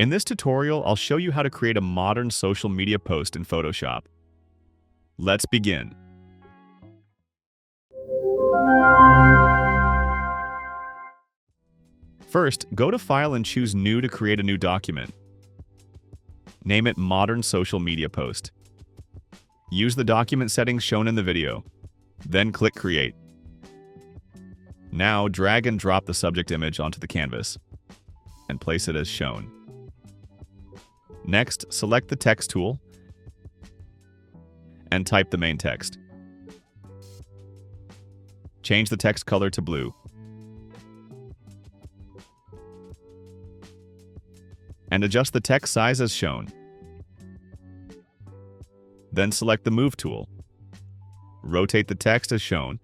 In this tutorial, I'll show you how to create a modern social media post in Photoshop. Let's begin. First, go to File and choose New to create a new document. Name it Modern Social Media Post. Use the document settings shown in the video. Then click Create. Now drag and drop the subject image onto the canvas and place it as shown. Next, select the text tool and type the main text. Change the text color to blue. And adjust the text size as shown. Then select the Move tool. Rotate the text as shown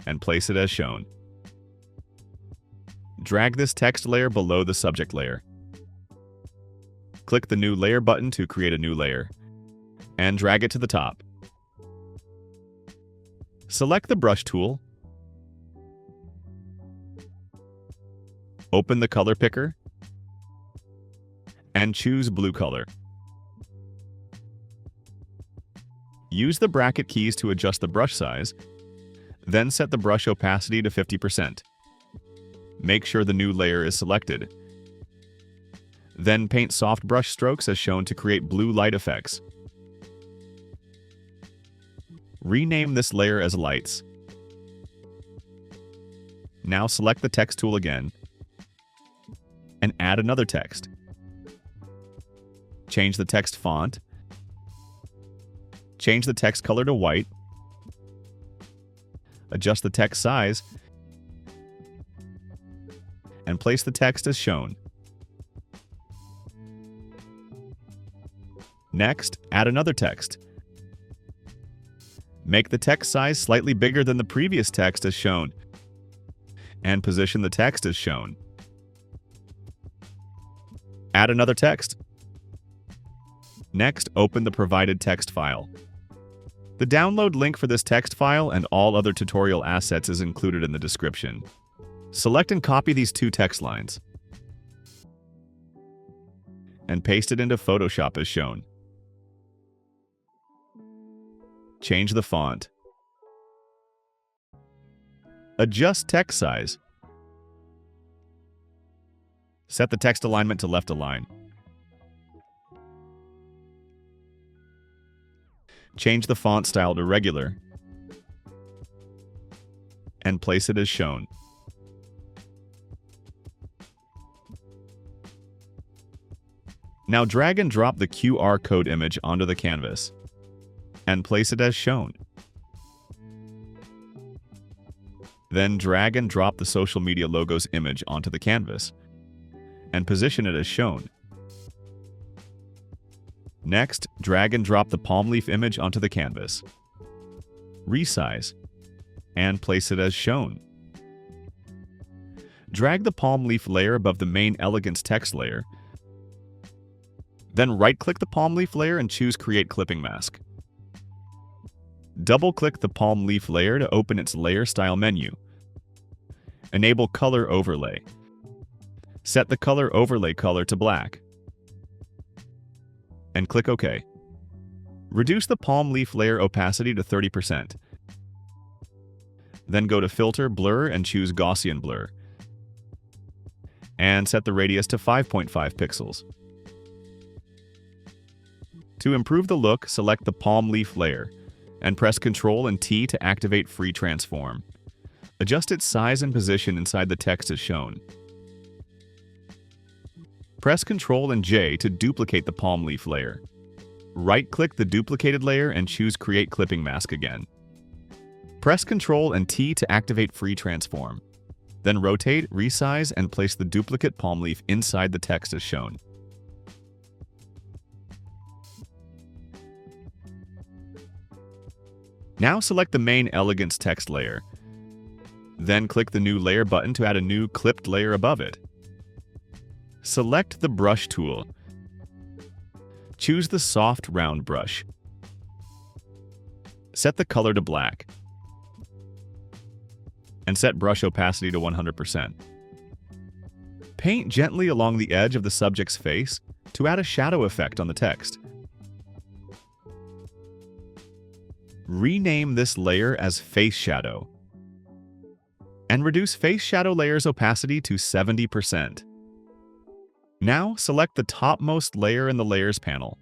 and place it as shown. Drag this text layer below the subject layer. Click the New Layer button to create a new layer and drag it to the top. Select the Brush tool. Open the color picker and choose blue color. Use the bracket keys to adjust the brush size, then set the brush opacity to 50%. Make sure the new layer is selected. Then paint soft brush strokes as shown to create blue light effects. Rename this layer as Lights. Now select the text tool again and add another text. Change the text font. Change the text color to white. Adjust the text size. And place the text as shown. Next, add another text. Make the text size slightly bigger than the previous text as shown. And position the text as shown. Add another text. Next, open the provided text file. The download link for this text file and all other tutorial assets is included in the description. Select and copy these two text lines and paste it into Photoshop as shown. Change the font. Adjust text size. Set the text alignment to left align. Change the font style to regular and place it as shown. Now drag and drop the QR code image onto the canvas and place it as shown. Then drag and drop the social media logo's image onto the canvas and position it as shown. Next, drag and drop the palm leaf image onto the canvas. Resize and place it as shown. Drag the palm leaf layer above the main Elegance text layer. Then right-click the palm leaf layer and choose Create Clipping Mask. Double-click the palm leaf layer to open its Layer Style menu. Enable Color Overlay. Set the Color Overlay color to black. And click OK. Reduce the palm leaf layer opacity to 30%. Then go to Filter, Blur, and choose Gaussian Blur. And set the radius to 5.5 pixels. To improve the look, select the palm leaf layer and press Ctrl and T to activate Free Transform. Adjust its size and position inside the text as shown. Press Ctrl and J to duplicate the palm leaf layer. Right-click the duplicated layer and choose Create Clipping Mask again. Press Ctrl and T to activate Free Transform. Then rotate, resize, and place the duplicate palm leaf inside the text as shown. Now select the main Elegance text layer. Then click the New Layer button to add a new clipped layer above it. Select the Brush tool. Choose the soft round brush. Set the color to black. And set brush opacity to 100%. Paint gently along the edge of the subject's face to add a shadow effect on the text. Rename this layer as Face Shadow and reduce Face Shadow layer's opacity to 70%. Now select the topmost layer in the Layers panel.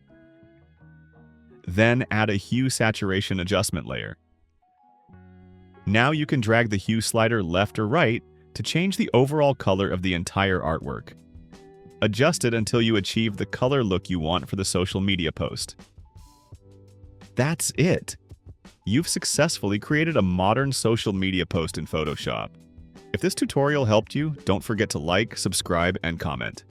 Then add a Hue Saturation Adjustment layer. Now you can drag the hue slider left or right to change the overall color of the entire artwork. Adjust it until you achieve the color look you want for the social media post. That's it! You've successfully created a modern social media post in Photoshop. If this tutorial helped you, don't forget to like, subscribe, and comment.